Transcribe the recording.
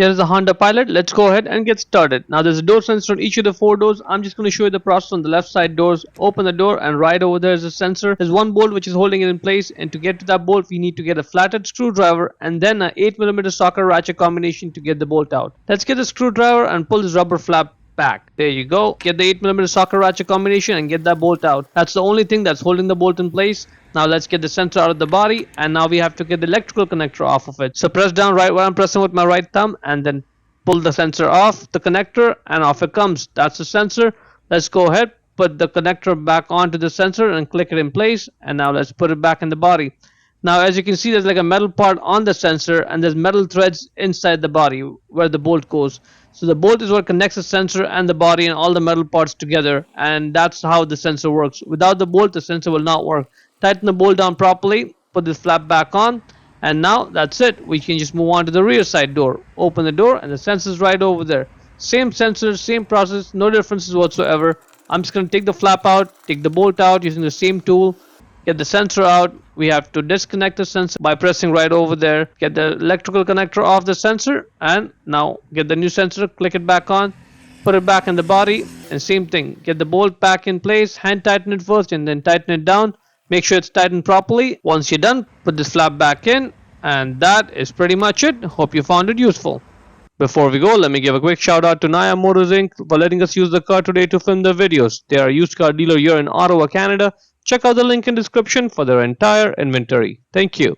Here's the Honda Pilot. Let's go ahead and get started. Now there's a door sensor on each of the 4 doors. I'm just going to show you the process on the left side doors. Open the door and right over there is a sensor. There's one bolt which is holding it in place, and to get to that bolt we need to get a flathead screwdriver and then a 8mm socket ratchet combination to get the bolt out. Let's get the screwdriver and pull this rubber flap back. There you go. Get the 8mm socket ratchet combination and get that bolt out. That's the only thing that's holding the bolt in place. Now let's get the sensor out of the body, and now we have to get the electrical connector off of it. So press down right where I'm pressing with my right thumb and then pull the sensor off the connector and off it comes. That's the sensor. Let's go ahead, put the connector back onto the sensor and click it in place, and now let's put it back in the body. Now as you can see, there's like a metal part on the sensor and there's metal threads inside the body where the bolt goes. So the bolt is what connects the sensor and the body and all the metal parts together, and that's how the sensor works. Without the bolt, the sensor will not work. Tighten the bolt down properly, put this flap back on, and now that's it. We can just move on to the rear side door. Open the door and the sensor is right over there. Same sensor, same process, no differences whatsoever. I'm just going to take the flap out, take the bolt out using the same tool, get the sensor out. We have to disconnect the sensor by pressing right over there. Get the electrical connector off the sensor, and now get the new sensor, click it back on, put it back in the body, and same thing. Get the bolt back in place, hand tighten it first and then tighten it down. Make sure it's tightened properly. Once you're done, put this flap back in, and that is pretty much it. Hope you found it useful. Before we go, let me give a quick shout out to Naya Motors Inc. for letting us use the car today to film the videos. They are a used car dealer here in Ottawa, Canada. Check out the link in description for their entire inventory. Thank you.